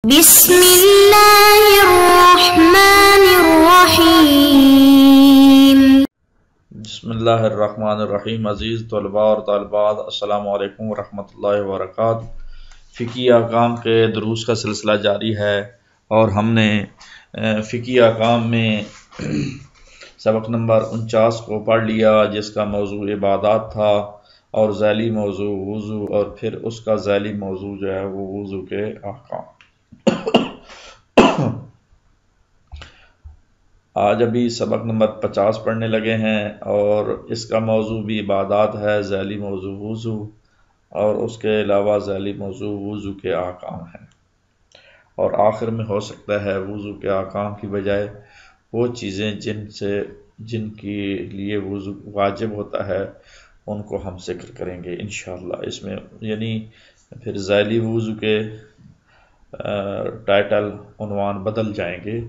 بسم اللہ الرحمن الرحیم۔ بسم اللہ الرحمن الرحیم۔ عزیز طلباء اور طالبات، السلام علیکم ورحمۃ اللہ وبرکاتہ۔ فقہی احکام کے دروس کا سلسلہ جاری ہے اور ہم نے فقہی احکام میں سبق نمبر 49 کو پڑھ لیا، جس کا موضوع عبادات تھا اور ذیلی موضوع وضو، اور پھر اس کا ذیلی موضوع جو ہے وہ وضو کے احکام۔ آج ابھی سبق نمبر 50 پڑھنے لگے ہیں اور اس کا موضوع بھی عبادات ہے، ذیلی موضوع وضو، اور اس کے علاوہ ذیلی موضوع وضو کے احکام ہیں۔ اور آخر میں ہو سکتا ہے وضو کے احکام کی بجائے وہ چیزیں جن کے لیے وضو واجب ہوتا ہے ان کو ہم ذکر کریں گے انشاءاللہ۔ اس میں یعنی پھر ذیلی وضو کے ٹائٹل عنوان بدل جائیں گے،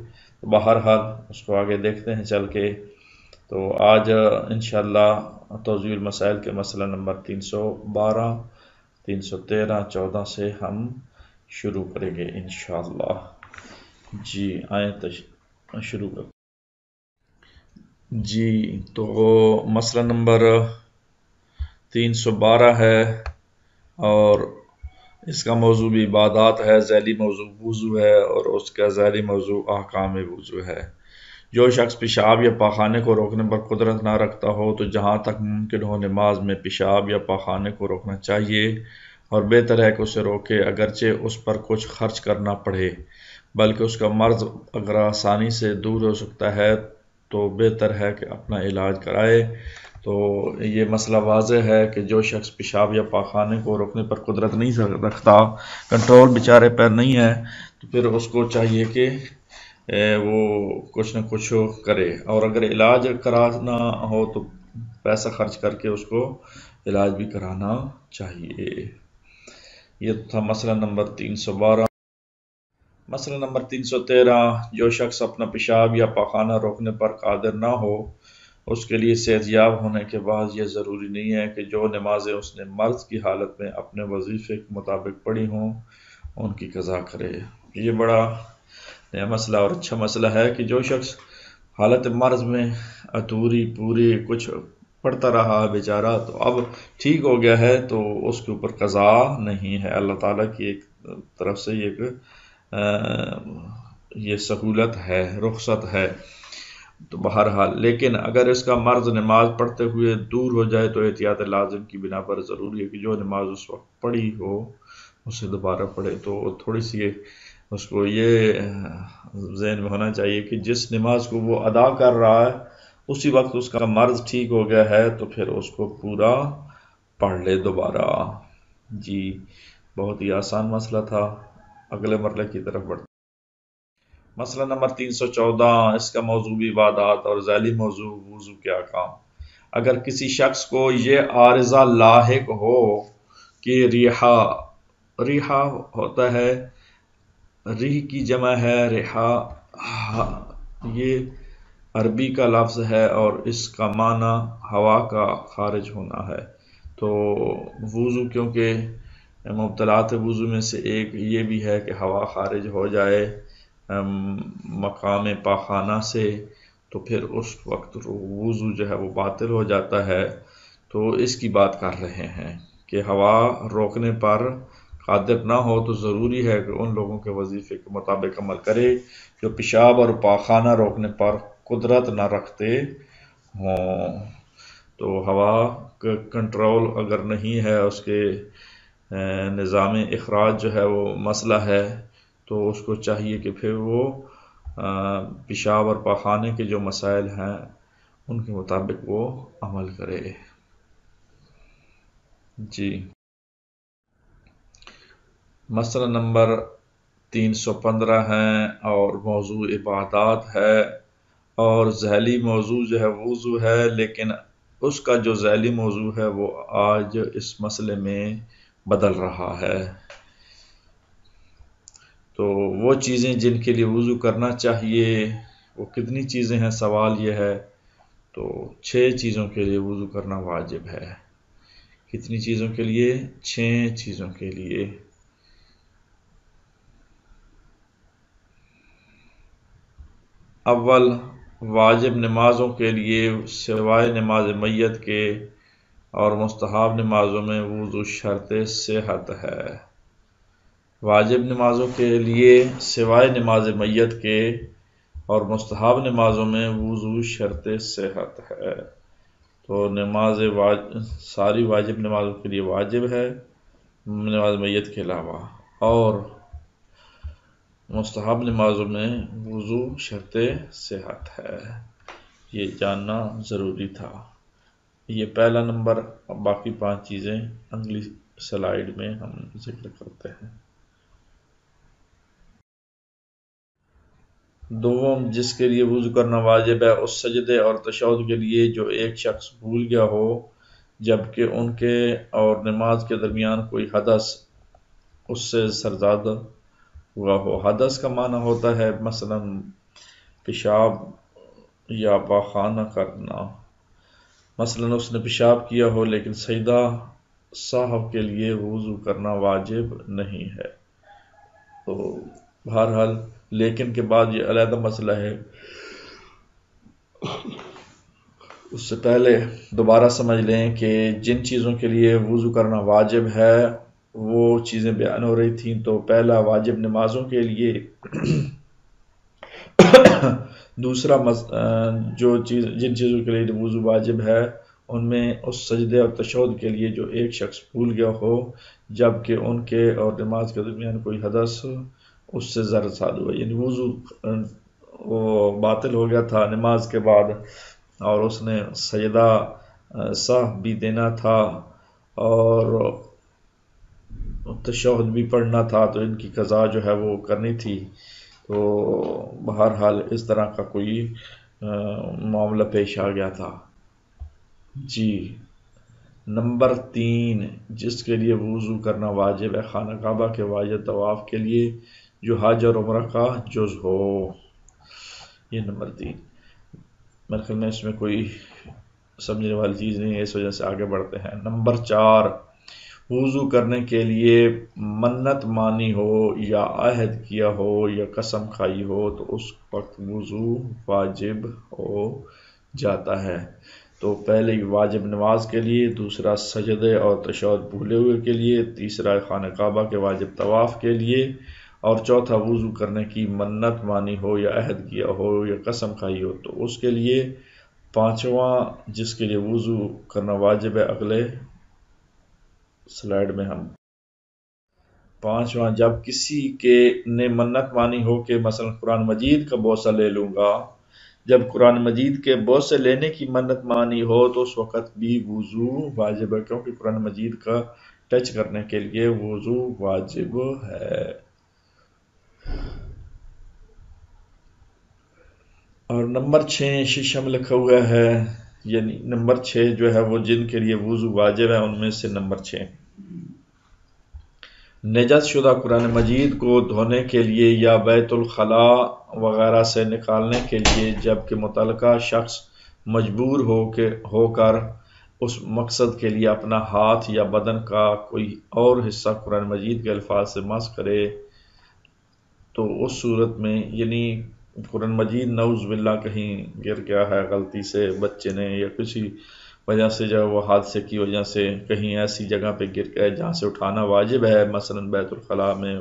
تو بہرحال اس کو آگے دیکھتے ہیں چل کے۔ تو آج انشاءاللہ توضیح المسائل کے مسئلہ نمبر 312، 313، 14 سے ہم شروع کریں گے انشاءاللہ۔ جی آئیں شروع کریں۔ جی تو مسئلہ نمبر 312 ہے اور اس کا موضوع بھی عبادات ہے، ذیلی موضوع وضو ہے اور اس کا ذیلی موضوع احکام وضو ہے۔ جو شخص پیشاب یا پاخانے کو روکنے پر قدرت نہ رکھتا ہو تو جہاں تک ممکن ہو نماز میں پیشاب یا پاخانے کو روکنا چاہیے، اور بہتر ہے کہ اسے روکے اگرچہ اس پر کچھ خرچ کرنا پڑے، بلکہ اس کا مرض اگر آسانی سے دور ہو سکتا ہے تو بہتر ہے کہ اپنا علاج کرائے۔ تو یہ مسئلہ واضح ہے کہ جو شخص پیشاب یا پاخانے کو روکنے پر قدرت نہیں رکھتا، کنٹرول بیچارے پر نہیں ہے، تو پھر اس کو چاہیے کہ وہ کچھ نہ کچھ کرے، اور اگر علاج کرانا ہو تو پیسہ خرچ کر کے اس کو علاج بھی کرانا چاہیے۔ یہ تھا مسئلہ نمبر 312۔ مسئلہ نمبر 313، جو شخص اپنا پیشاب یا پاخانہ روکنے پر قادر نہ ہو، اس کے لیے صحت یاب ہونے کے بعد یہ ضروری نہیں ہے کہ جو نمازیں اس نے مرض کی حالت میں اپنے وظیفے کے مطابق پڑھی ہوں ان کی قضا کرے۔ یہ بڑا نیا مسئلہ اور اچھا مسئلہ ہے کہ جو شخص حالت مرض میں ادھوری پوری کچھ پڑھتا رہا بیچارہ، تو اب ٹھیک ہو گیا ہے تو اس کے اوپر قضا نہیں ہے، اللہ تعالیٰ کی ایک طرف سے یہ سہولت ہے، رخصت ہے۔ تو بہرحال لیکن اگر اس کا مرض نماز پڑھتے ہوئے دور ہو جائے تو احتیاط لازم کی بنا پر ضروری ہے کہ جو نماز اس وقت پڑھی ہو اسے دوبارہ پڑھے۔ تو تھوڑی سی اس کو یہ ذہن میں ہونا چاہیے کہ جس نماز کو وہ ادا کر رہا ہے اسی وقت اس کا مرض ٹھیک ہو گیا ہے تو پھر اس کو پورا پڑھ لے دوبارہ۔ جی بہت ہی آسان مسئلہ تھا، اگلے مرحلے کی طرف بڑھتے۔ مسئلہ نمبر 314، اس کا موضوع بھی عبادات اور ذیلی موضوع وضو کے احکام۔ اگر کسی شخص کو یہ عارضہ لاحق ہو کہ ریحہ ہوتا ہے، ریح کی جمع ہے ریحہ، یہ عربی کا لفظ ہے اور اس کا معنی ہوا کا خارج ہونا ہے۔ تو وضو کیونکہ مبطلات وضو میں سے ایک یہ بھی ہے کہ ہوا خارج ہو جائے مقام پاخانہ سے، تو پھر اس وقت وضو جو ہے وہ باطل ہو جاتا ہے۔ تو اس کی بات کر رہے ہیں کہ ہوا روکنے پر قادر نہ ہو تو ضروری ہے کہ ان لوگوں کے وظیفے کے مطابق عمل کرے جو پیشاب اور پاخانہ روکنے پر قدرت نہ رکھتے ہوں۔ تو ہوا کا کنٹرول اگر نہیں ہے، اس کے نظام اخراج جو ہے وہ مسئلہ ہے، تو اس کو چاہیے کہ پھر وہ پیشاب اور پاخانے کے جو مسائل ہیں ان کے مطابق وہ عمل کرے۔ جی مسئلہ نمبر 315 ہے اور موضوع عبادات ہے، اور ذیلی موضوع جو ہے وضو ہے، لیکن اس کا جو ذیلی موضوع ہے وہ آج اس مسئلے میں بدل رہا ہے۔ تو وہ چیزیں جن کے لیے وضو کرنا چاہیے وہ کتنی چیزیں ہیں، سوال یہ ہے۔ تو 6 چیزوں کے لیے وضو کرنا واجب ہے۔ کتنی چیزوں کے لیے؟ 6 چیزوں کے لیے۔ اول واجب نمازوں کے لیے سوائے نماز میت کے اور مستحب نمازوں میں وضو شرط صحت ہے۔ واجب نمازوں کے لیے سوائے نماز میت کے اور مستحب نمازوں میں وضو شرط صحت ہے۔ تو ساری واجب نمازوں کے لیے واجب ہے نماز میت کے علاوہ، اور مستحب نمازوں میں وضو شرط صحت ہے۔ یہ جاننا ضروری تھا۔ یہ پہلا نمبر، اب باقی 5 چیزیں اگلی سلائیڈ میں ہم ذکر کرتے ہیں۔ دوم، جس کے لیے وضو کرنا واجب ہے اس سجدے اور تشہد کے لیے جو ایک شخص بھول گیا ہو جبکہ ان کے اور نماز کے درمیان کوئی حدث اس سے سرزاد ہوا ہو۔ حدث کا معنی ہوتا ہے مثلا پیشاب یا پاخانہ کرنا۔ مثلا اس نے پیشاب کیا ہو لیکن سجدہ صاحب کے لیے وضو کرنا واجب نہیں ہے۔ تو بہرحال لیکن کے بعد یہ علیحدہ مسئلہ ہے، اس سے پہلے دوبارہ سمجھ لیں کہ جن چیزوں کے لیے وضو کرنا واجب ہے وہ چیزیں بیان ہو رہی تھیں۔ تو پہلا واجب نمازوں کے لیے، دوسرا جن چیزوں کے لیے وضو واجب ہے ان میں اس سجدے اور تشہد کے لیے جو ایک شخص بھول گیا ہو جبکہ ان کے اور نماز کے درمیان کوئی حدث اس سے زر ساد ہوا، یعنی وضو وہ باطل ہو گیا تھا نماز کے بعد اور اس نے سجدہ صاحب بھی دینا تھا اور تشہد بھی پڑھنا تھا، تو ان کی قضا جو ہے وہ کرنی تھی۔ تو بہرحال اس طرح کا کوئی معاملہ پیش آ گیا تھا۔ جی نمبر 3، جس کے لیے وضو کرنا واجب ہے خانہ کعبہ کے واجب طواف کے لیے جو حج اور عمرہ کا جز ہو۔ یہ نمبر 3، میرے خیال میں اس میں کوئی سمجھنے والی چیز نہیں ہے، اس وجہ سے آگے بڑھتے ہیں۔ نمبر 4، وضو کرنے کے لیے منت مانی ہو یا عہد کیا ہو یا قسم کھائی ہو تو اس وقت وضو واجب ہو جاتا ہے۔ تو پہلے واجب نماز کے لیے، دوسرا سجدے اور تشہد بھولے ہوئے کے لیے، تیسرا خانہ کعبہ کے واجب طواف کے لیے، اور چوتھا وضو کرنے کی منت مانی ہو یا عہد کیا ہو یا قسم کھائی ہو تو اس کے لیے۔ پانچواں جس کے لیے وضو کرنا واجب ہے اگلے سلائیڈ میں ہم پانچواں، جب کسی کے نے منت مانی ہو کہ مثلا قرآن مجید کا بوسہ لے لوں گا، جب قرآن مجید کے بوسے لینے کی منت مانی ہو تو اس وقت بھی وضو واجب ہے، کیونکہ قرآن مجید کا ٹچ کرنے کے لیے وضو واجب ہے۔ اور نمبر 6 شیشہ میں لکھا ہوا ہے، یعنی نمبر 6 جو ہے وہ جن کے لیے وضو واجب ہے ان میں سے نمبر 6، نجس شدہ قرآن مجید کو دھونے کے لیے یا بیت الخلاء وغیرہ سے نکالنے کے لیے جبکہ متعلقہ شخص مجبور ہو کر اس مقصد کے لیے اپنا ہاتھ یا بدن کا کوئی اور حصہ قرآن مجید کے الفاظ سے مس کرے تو اس صورت میں، یعنی قرآن مجید نعوذ باللہ کہیں گر گیا ہے غلطی سے بچے نے یا کسی وجہ سے جو وہ حادثے کی وجہ سے کہیں ایسی جگہ پہ گر گئے جہاں سے اٹھانا واجب ہے، مثلا بیت الخلاء میں،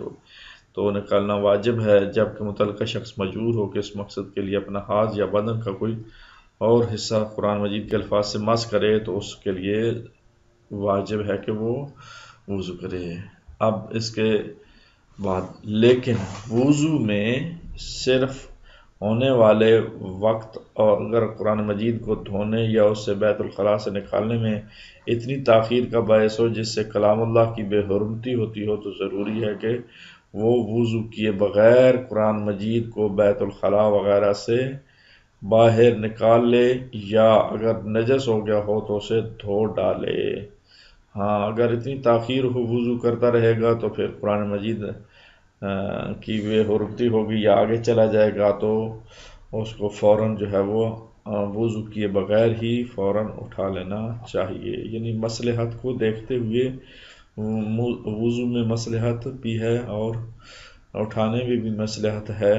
تو نکالنا واجب ہے جبکہ متعلقہ شخص مجبور ہو کہ اس مقصد کے لیے اپنا ہاتھ یا بدن کا کوئی اور حصہ قرآن مجید کے الفاظ سے مس کرے تو اس کے لیے واجب ہے کہ وہ وضو کرے۔ اب اس کے بعد لیکن وضو میں صرف ہونے والے وقت اور اگر قرآن مجید کو دھونے یا اس سے بیت الخلاء سے نکالنے میں اتنی تاخیر کا باعث ہو جس سے کلام اللہ کی بے حرمتی ہوتی ہو تو ضروری ہے کہ وہ وضو کیے بغیر قرآن مجید کو بیت الخلاء وغیرہ سے باہر نکال لے، یا اگر نجس ہو گیا ہو تو اسے دھو ڈالے۔ ہاں اگر اتنی تاخیر ہو وضو کرتا رہے گا تو پھر قرآن مجید کی بے حرمتی ہوگی یا آگے چلا جائے گا تو اس کو فوراً جو ہے وہ وضو کیے بغیر ہی فوراً اٹھا لینا چاہیے، یعنی مصلحت کو دیکھتے ہوئے وضو میں مصلحت بھی ہے اور اٹھانے میں بھی مصلحت ہے،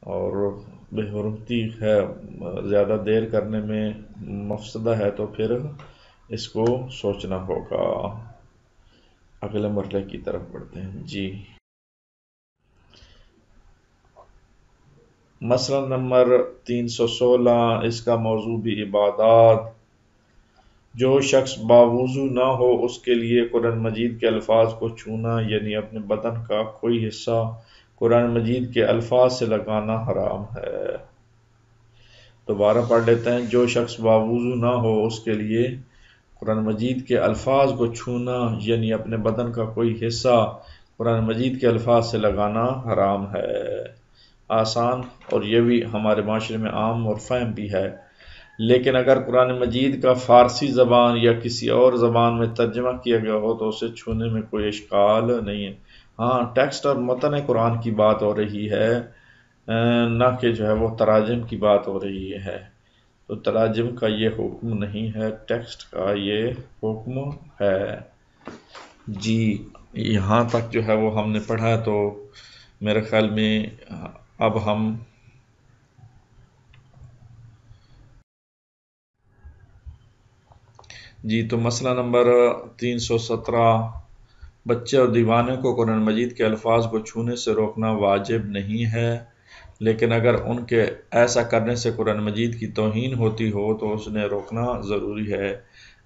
اور بے حرمتی ہے، زیادہ دیر کرنے میں مفسدہ ہے، تو پھر اس کو سوچنا ہوگا۔ اگلے مرحلے کی طرف بڑھتے ہیں جی۔ مسئلہ نمبر 316، اس کا موضوع بھی عبادات۔ جو شخص باوضو نہ ہو اس کے لیے قرآن مجید کے الفاظ کو چھونا یعنی اپنے بدن کا کوئی حصہ قرآن مجید کے الفاظ سے لگانا حرام ہے۔ دوبارہ پڑھ لیتے ہیں۔ جو شخص باوضو نہ ہو اس کے لیے قرآن مجید کے الفاظ کو چھونا یعنی اپنے بدن کا کوئی حصہ قرآن مجید کے الفاظ سے لگانا حرام ہے۔ آسان، اور یہ بھی ہمارے معاشرے میں عام اور فہم بھی ہے، لیکن اگر قرآن مجید کا فارسی زبان یا کسی اور زبان میں ترجمہ کیا گیا ہو تو اسے چھونے میں کوئی اشکال نہیں ہے۔ ہاں، ٹیکسٹ اور متن قرآن کی بات ہو رہی ہے، نہ کہ جو ہے وہ تراجم کی بات ہو رہی ہے۔ تو تراجم کا یہ حکم نہیں ہے، ٹیکسٹ کا یہ حکم ہے جی۔ یہاں تک جو ہے وہ ہم نے پڑھا، تو میرے خیال میں اب ہم جی تو مسئلہ نمبر 317، بچے اور دیوانے کو قرآن مجید کے الفاظ کو چھونے سے روکنا واجب نہیں ہے، لیکن اگر ان کے ایسا کرنے سے قرآن مجید کی توہین ہوتی ہو تو اس نے روکنا ضروری ہے۔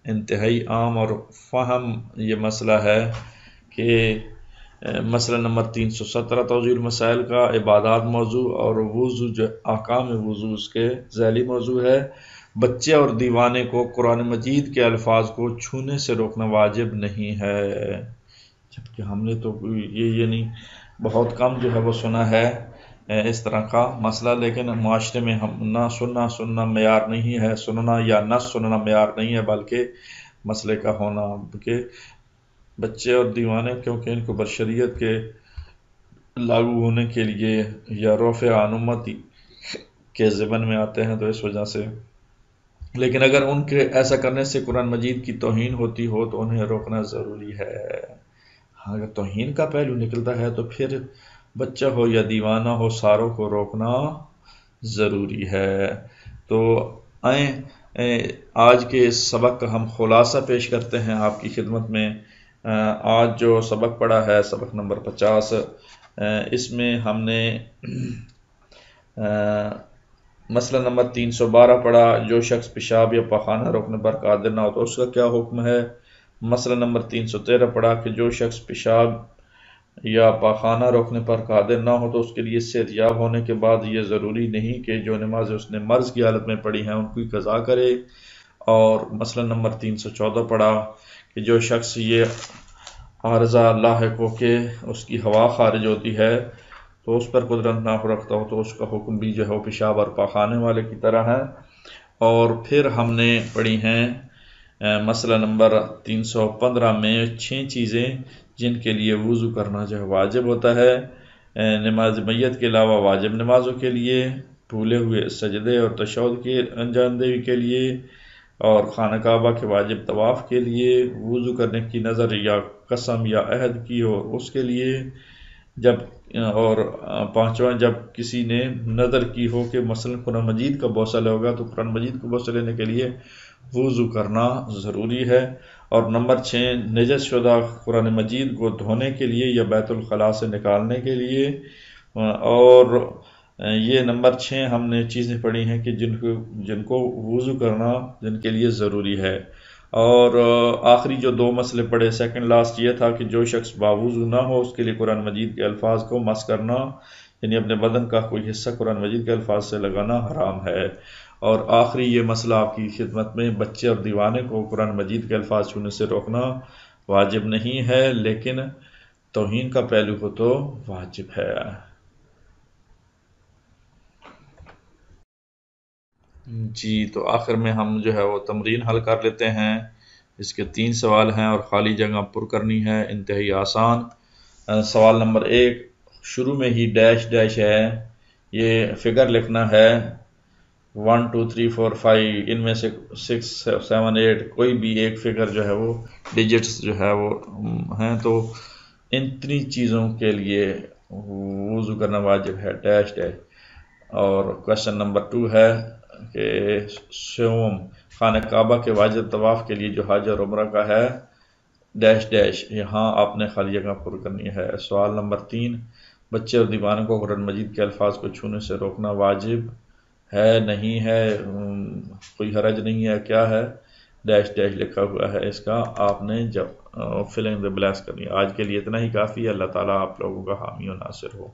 انتہائی عام اور فہم یہ مسئلہ ہے کہ مسئلہ نمبر 317 توضیح المسائل کا عبادات موضوع اور وضو جو احکام وضو اس کے ذیلی موضوع ہے۔ بچے اور دیوانے کو قرآن مجید کے الفاظ کو چھونے سے روکنا واجب نہیں ہے، جبکہ ہم نے تو یہ نہیں، بہت کم جو ہے وہ سنا ہے اس طرح کا مسئلہ، لیکن معاشرے میں ہم نہ سننا معیار نہیں ہے، سننا یا نہ سننا معیار نہیں ہے، بلکہ مسئلے کا ہونا کہ بچے اور دیوانے کیونکہ ان کو بشریت کے لاگو ہونے کے لیے یا رفع عن امتی کے ضمن میں آتے ہیں، تو اس وجہ سے، لیکن اگر ان کے ایسا کرنے سے قرآن مجید کی توہین ہوتی ہو تو انہیں روکنا ضروری ہے۔ اگر توہین کا پہلو نکلتا ہے تو پھر بچہ ہو یا دیوانہ ہو، ساروں کو روکنا ضروری ہے۔ تو آئیں آج کے سبق کا ہم خلاصہ پیش کرتے ہیں آپ کی خدمت میں۔ آج جو سبق پڑھا ہے، سبق نمبر 50، اس میں ہم نے مسئلہ نمبر 312 پڑھا، جو شخص پیشاب یا پخانہ روکنے پر قادر نہ ہو تو اس کا کیا حکم ہے۔ مسئلہ نمبر 313 پڑھا کہ جو شخص پیشاب یا پخانہ روکنے پر قادر نہ ہو تو اس کے لیے صحت یاب ہونے کے بعد یہ ضروری نہیں کہ جو نمازیں اس نے مرض کی حالت میں پڑھی ہیں ان کی قضا کرے۔ اور مسئلہ نمبر 314 پڑھا کہ جو شخص یہ عارضہ لاحق ہو کہ اس کی ہوا خارج ہوتی ہے تو اس پر قدرت نہ رکھتا ہو تو اس کا حکم بھی جو ہے وہ پیشاب اور پاخانے والے کی طرح ہے۔ اور پھر ہم نے پڑھی ہیں مسئلہ نمبر 315 میں 6 چیزیں جن کے لیے وضو کرنا جو ہے واجب ہوتا ہے، نماز میت کے علاوہ واجب نمازوں کے لیے، بھولے ہوئے سجدے اور تشہد کی انجام دہی کے لیے، اور خانہ کعبہ کے واجب طواف کے لیے، وضو کرنے کی نظر یا قسم یا عہد کی ہو اس کے لیے، اور 5واں جب کسی نے نظر کی ہو کہ مثلا قرآن مجید کا بوسہ لے ہوگا تو قرآن مجید کو بوسہ لینے کے لیے وضو کرنا ضروری ہے۔ اور نمبر 6 نجس شدہ قرآن مجید کو دھونے کے لیے یا بیت الخلاء سے نکالنے کے لیے۔ اور یہ نمبر 6 ہم نے چیزیں پڑھی ہیں کہ جن کو وضو کرنا جن کے لیے ضروری ہے۔ اور آخری جو 2 مسئلے پڑھے، سیکنڈ لاسٹ یہ تھا کہ جو شخص باوضو نہ ہو اس کے لیے قرآن مجید کے الفاظ کو مس کرنا یعنی اپنے بدن کا کوئی حصہ قرآن مجید کے الفاظ سے لگانا حرام ہے۔ اور آخری یہ مسئلہ آپ کی خدمت میں، بچے اور دیوانے کو قرآن مجید کے الفاظ چھونے سے روکنا واجب نہیں ہے، لیکن توہین کا پہلو ہو تو واجب ہے۔ جی تو آخر میں ہم جو ہے وہ تمرین حل کر لیتے ہیں۔ اس کے 3 سوال ہیں اور خالی جگہ پر کرنی ہے، انتہائی آسان۔ سوال نمبر 1، شروع میں ہی ڈیش ڈیش ہے، یہ فگر لکھنا ہے 1 2 3 4 5، ان میں سے 6 7 8 کوئی بھی ایک فگر جو ہے وہ ڈیجٹس جو ہے وہ ہیں، تو ان 3 چیزوں کے لیے وضو کرنا واجب ہے، ڈیش ڈیش۔ اور کوشچن نمبر 2 ہے کہ سوم خانہ کعبہ کے واجب طواف کے لیے جو حج اور عمرہ کا ہے ڈیش ڈیش، یہاں آپ نے خالی جگہ پر کرنی ہے۔ سوال نمبر 3، بچے اور دیوانوں کو قرآن مجید کے الفاظ کو چھونے سے روکنا واجب ہے نہیں ہے، کوئی حرج نہیں ہے، کیا ہے؟ ڈیش ڈیش لکھا ہوا ہے، اس کا آپ نے جب فلنگ دا بلیس کرنی ہے۔ آج کے لیے اتنا ہی کافی ہے۔ اللہ تعالیٰ آپ لوگوں کا حامی و ناصر ہو۔